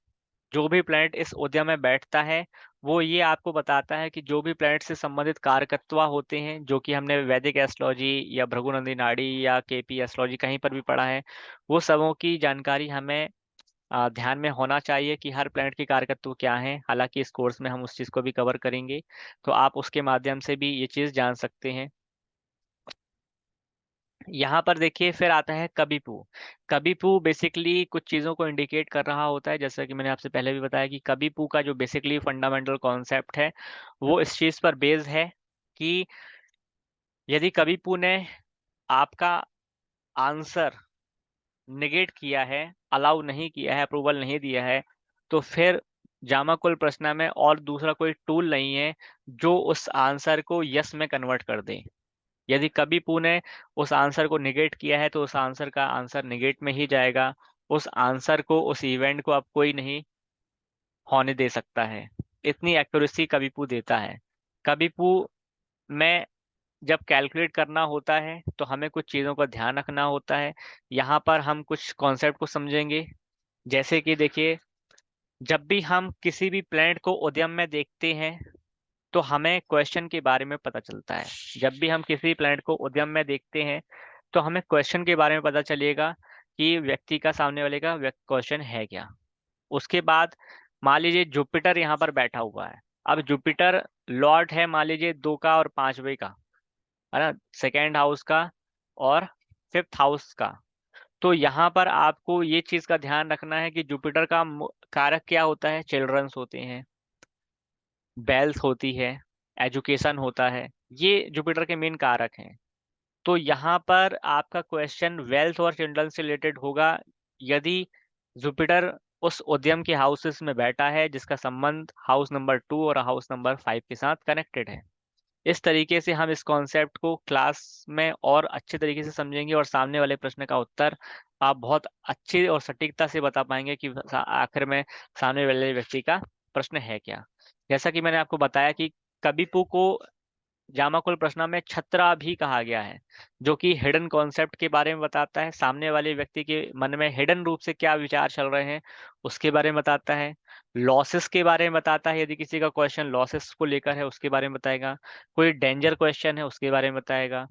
जो भी प्लैनेट इस उदयम में बैठता है, वो ये आपको बताता है कि जो भी प्लैनेट से संबंधित कारकत्वा होते हैं, जो कि हमने वैदिक एस्ट्रोलॉजी या भृगुनंदी नाड़ी या केपी एस्ट्रोलॉजी कहीं पर भी पढ़ा है, वो सबों की जानकारी हमें ध्यान में होना चाहिए कि हर प्लैनेट के कारकत्व क्या हैं। हालांकि इस कोर्स में हम उस चीज़ को भी कवर करेंगे, तो आप उसके माध्यम से भी ये चीज़ जान सकते हैं। यहाँ पर देखिए, फिर आता है कबीपू। कबीपू बेसिकली कुछ चीज़ों को इंडिकेट कर रहा होता है, जैसा कि मैंने आपसे पहले भी बताया कि कबीपू का जो बेसिकली फंडामेंटल कॉन्सेप्ट है वो इस चीज़ पर बेस्ड है कि यदि कबीपू ने आपका आंसर निगेट किया है, अलाउ नहीं किया है, अप्रूवल नहीं दिया है, तो फिर जामाकुल प्रश्न में और दूसरा कोई टूल नहीं है जो उस आंसर को यस में कन्वर्ट कर दे। यदि कभी पू ने उस आंसर को निगेट किया है तो उस आंसर का आंसर निगेट में ही जाएगा। उस आंसर को, उस इवेंट को अब कोई नहीं होने दे सकता है। इतनी एक्यूरेसी कबीपू देता है। कबीपू में जब कैलकुलेट करना होता है तो हमें कुछ चीज़ों का ध्यान रखना होता है। यहाँ पर हम कुछ कॉन्सेप्ट को समझेंगे। जैसे कि देखिए, जब भी हम किसी भी प्लैनेट को उदयम में देखते हैं तो हमें क्वेश्चन के बारे में पता चलता है। जब भी हम किसी प्लैनेट को उदयम में देखते हैं तो हमें क्वेश्चन के बारे में पता चलेगा कि व्यक्ति का, सामने वाले का क्वेश्चन है क्या। उसके बाद मान लीजिए जुपिटर यहाँ पर बैठा हुआ है। अब जुपिटर लॉर्ड है मान लीजिए 2 का और 5वें का, है ना, सेकेंड हाउस का और फिफ्थ हाउस का। तो यहाँ पर आपको ये चीज का ध्यान रखना है कि जुपिटर का कारक क्या होता है। चिल्ड्रंस होते हैं, वेल्थ होती है, एजुकेशन होता है। ये जुपिटर के मेन कारक हैं। तो यहाँ पर आपका क्वेश्चन वेल्थ और चिल्ड्रन से रिलेटेड होगा यदि जुपिटर उस उद्यम के हाउसेस में बैठा है जिसका संबंध हाउस नंबर 2 और हाउस नंबर 5 के साथ कनेक्टेड है। इस तरीके से हम इस कॉन्सेप्ट को क्लास में और अच्छे तरीके से समझेंगे और सामने वाले प्रश्न का उत्तर आप बहुत अच्छी और सटीकता से बता पाएंगे कि आखिर में सामने वाले व्यक्ति का प्रश्न है क्या। जैसा कि मैंने आपको बताया कि कबीपू को जामाकुल प्रश्न में छत्रा भी कहा गया है, जो कि हिडन कॉन्सेप्ट के बारे में बताता है। सामने वाले व्यक्ति के मन में हिडन रूप से क्या विचार चल रहे हैं उसके बारे में बताता है। लॉसेस के बारे में बताता है, यदि किसी का क्वेश्चन लॉसेस को लेकर है उसके बारे में बताएगा। कोई डेंजर क्वेश्चन है उसके बारे में बताएगा,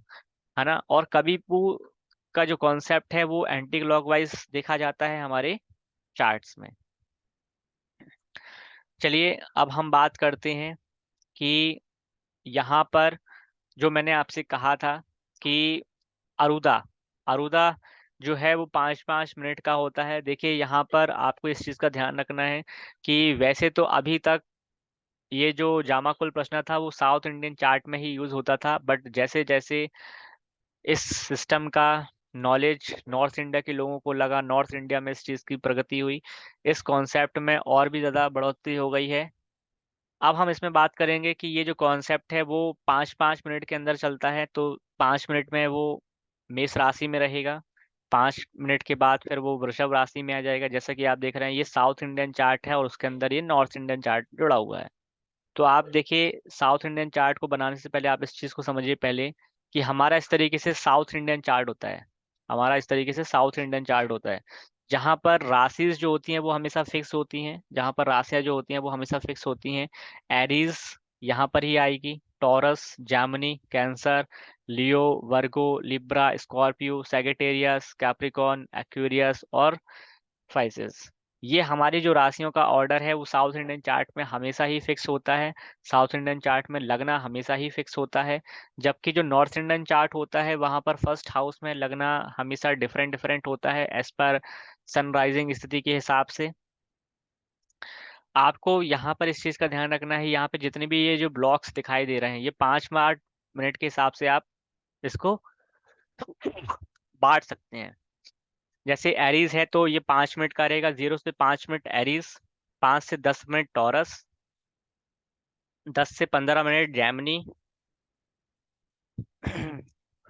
है ना। और कभी का जो कॉन्सेप्ट है वो एंटी क्लॉकवाइज देखा जाता है हमारे चार्ट्स में। चलिए अब हम बात करते हैं कि यहाँ पर जो मैंने आपसे कहा था कि अरुदा अरुदा जो है वो 5-5 मिनट का होता है। देखिए यहाँ पर आपको इस चीज़ का ध्यान रखना है कि वैसे तो अभी तक ये जो जामाकुल प्रश्न था वो साउथ इंडियन चार्ट में ही यूज होता था, बट जैसे जैसे इस सिस्टम का नॉलेज नॉर्थ इंडिया के लोगों को लगा, नॉर्थ इंडिया में इस चीज़ की प्रगति हुई, इस कॉन्सेप्ट में और भी ज़्यादा बढ़ोतरी हो गई है। अब हम इसमें बात करेंगे कि ये जो कॉन्सेप्ट है वो 5-5 मिनट के अंदर चलता है। तो 5 मिनट में वो मेष राशि में रहेगा, 5 मिनट के बाद फिर वो वृषभ राशि में आ जाएगा। जैसा कि आप देख रहे हैं ये साउथ इंडियन चार्ट है और उसके अंदर ये नॉर्थ इंडियन चार्ट जुड़ा हुआ है। तो आप देखिए साउथ इंडियन चार्ट को बनाने से पहले आप इस चीज़ को समझिए पहले कि हमारा इस तरीके से साउथ इंडियन चार्ट होता है। हमारा इस तरीके से साउथ इंडियन चार्ट होता है जहाँ पर राशिज जो होती हैं वो हमेशा फिक्स होती हैं, जहाँ पर राशियाँ जो होती हैं वो हमेशा फिक्स होती हैं। एरीज यहाँ पर ही आएगी, Taurus, Gemini, Cancer, Leo, Virgo, Libra, Scorpio, Sagittarius, Capricorn, Aquarius और स्पाइसेस। ये हमारी जो राशियों का ऑर्डर है वो साउथ इंडियन चार्ट में हमेशा ही फिक्स होता है। साउथ इंडियन चार्ट में लगना हमेशा ही फिक्स होता है। जबकि जो नॉर्थ इंडियन चार्ट होता है वहां पर फर्स्ट हाउस में लगना हमेशा डिफरेंट डिफरेंट होता है एज पर सनराइजिंग स्थिति के हिसाब से। आपको यहाँ पर इस चीज का ध्यान रखना है, यहाँ पे जितने भी ये जो ब्लॉक्स दिखाई दे रहे हैं ये 5-8 मिनट के हिसाब से आप इसको बांट सकते हैं। जैसे एरीज है तो ये 5 मिनट का रहेगा, 0 से 5 मिनट एरीज, 5 से 10 मिनट टॉरस, 10 से 15 मिनट जैमिनी,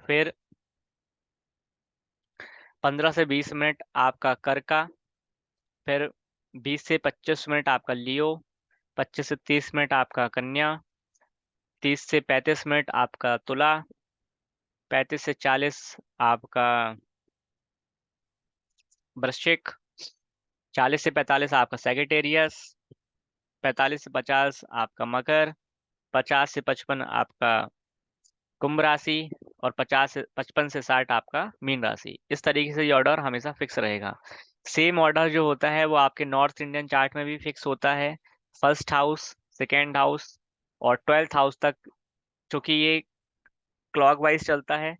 फिर 15 से 20 मिनट आपका कर्का, फिर 20 से 25 मिनट आपका लियो, 25 से 30 मिनट आपका कन्या, 30 से 35 मिनट आपका तुला, 35 से 40 आपका वृश्चिक, 40 से 45 आपका सैगिटेरियस, 45 से 50 आपका मकर, 50 से 55 आपका कुंभ राशि और 55 से 60 आपका मीन राशि। इस तरीके से ये ऑर्डर हमेशा फिक्स रहेगा। सेम ऑर्डर जो होता है वो आपके नॉर्थ इंडियन चार्ट में भी फिक्स होता है। फर्स्ट हाउस, सेकेंड हाउस और 12th हाउस तक, चूंकि ये क्लॉक वाइज चलता है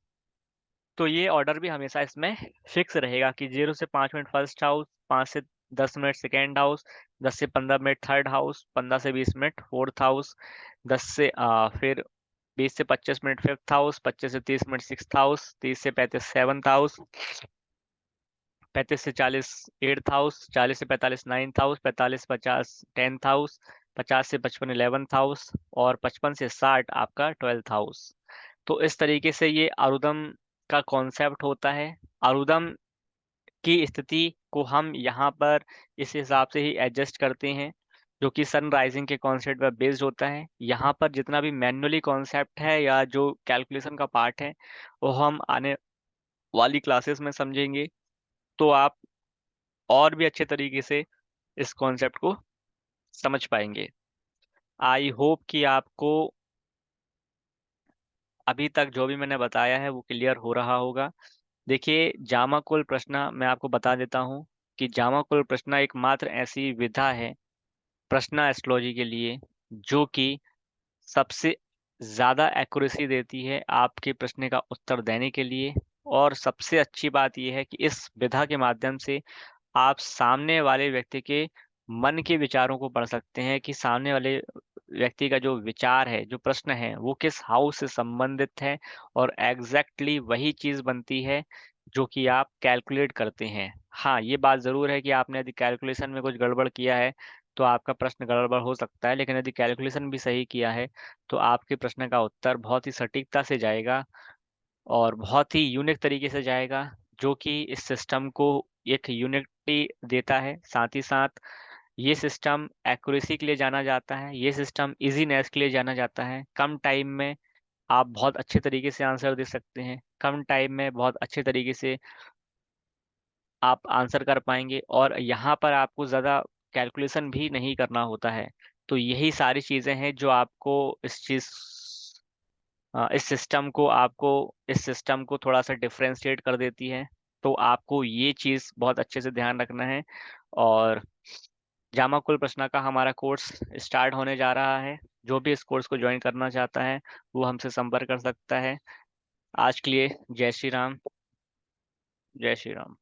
तो ये ऑर्डर भी हमेशा इसमें फिक्स रहेगा कि 0 से 5 मिनट फर्स्ट हाउस, 5 से 10 मिनट सेकेंड हाउस, 10 से 15 मिनट थर्ड हाउस, 15 से 20 मिनट फोर्थ हाउस, 10 से फिर 20 से 25 मिनट फिफ्थ हाउस, 25 से 30 मिनट सिक्स्थ हाउस, 30 से 35 सेवन्थ हाउस, 35 से 40 एट्थ हाउस, 40 से 45 नाइन्थ हाउस, 45 से 50 टेंथ हाउस, 50 से 55 इलेवंथ हाउस और 55 से 60 आपका 12th हाउस। तो इस तरीके से ये आरुदम का कॉन्सेप्ट होता है। आरुदम की स्थिति को हम यहाँ पर इस हिसाब से ही एडजस्ट करते हैं। जो कि सन राइजिंग के कॉन्सेप्ट पर बेस्ड होता है। यहाँ पर जितना भी मैन्युअली कॉन्सेप्ट है या जो कैलकुलेशन का पार्ट है वो हम आने वाली क्लासेस में समझेंगे, तो आप और भी अच्छे तरीके से इस कॉन्सेप्ट को समझ पाएंगे। आई होप कि आपको अभी तक जो भी मैंने बताया है वो क्लियर हो रहा होगा। देखिए, जामाकुल प्रश्न मैं आपको बता देता हूँ कि जामाकुल प्रश्न एकमात्र ऐसी विधा है प्रश्न एस्ट्रोलॉजी के लिए जो कि सबसे ज्यादा एक्यूरेसी देती है आपके प्रश्न का उत्तर देने के लिए। और सबसे अच्छी बात यह है कि इस विधा के माध्यम से आप सामने वाले व्यक्ति के मन के विचारों को पढ़ सकते हैं कि सामने वाले व्यक्ति का जो विचार है, जो प्रश्न है, वो किस हाउस से संबंधित है, और एग्जैक्टली वही चीज बनती है जो कि आप कैलकुलेट करते हैं। हाँ, ये बात जरूर है कि आपने यदि कैलकुलेशन में कुछ गड़बड़ किया है तो आपका प्रश्न गड़बड़ हो सकता है, लेकिन यदि कैलकुलेशन भी सही किया है तो आपके प्रश्न का उत्तर बहुत ही सटीकता से जाएगा और बहुत ही यूनिक तरीके से जाएगा, जो कि इस सिस्टम को एक यूनिटी देता है। साथ ही साथ ये सिस्टम एक्यूरेसी के लिए जाना जाता है, ये सिस्टम इजीनेस के लिए जाना जाता है। कम टाइम में आप बहुत अच्छे तरीके से आंसर दे सकते हैं, कम टाइम में बहुत अच्छे तरीके से आप आंसर कर पाएंगे, और यहाँ पर आपको ज़्यादा कैलकुलेशन भी नहीं करना होता है। तो यही सारी चीज़ें हैं जो आपको इस सिस्टम को थोड़ा सा डिफरेंशिएट कर देती है। तो आपको ये चीज़ बहुत अच्छे से ध्यान रखना है। और जामा कुल प्रश्न का हमारा कोर्स स्टार्ट होने जा रहा है। जो भी इस कोर्स को ज्वाइन करना चाहता है वो हमसे संपर्क कर सकता है। आज के लिए जय श्री राम। जय श्री राम।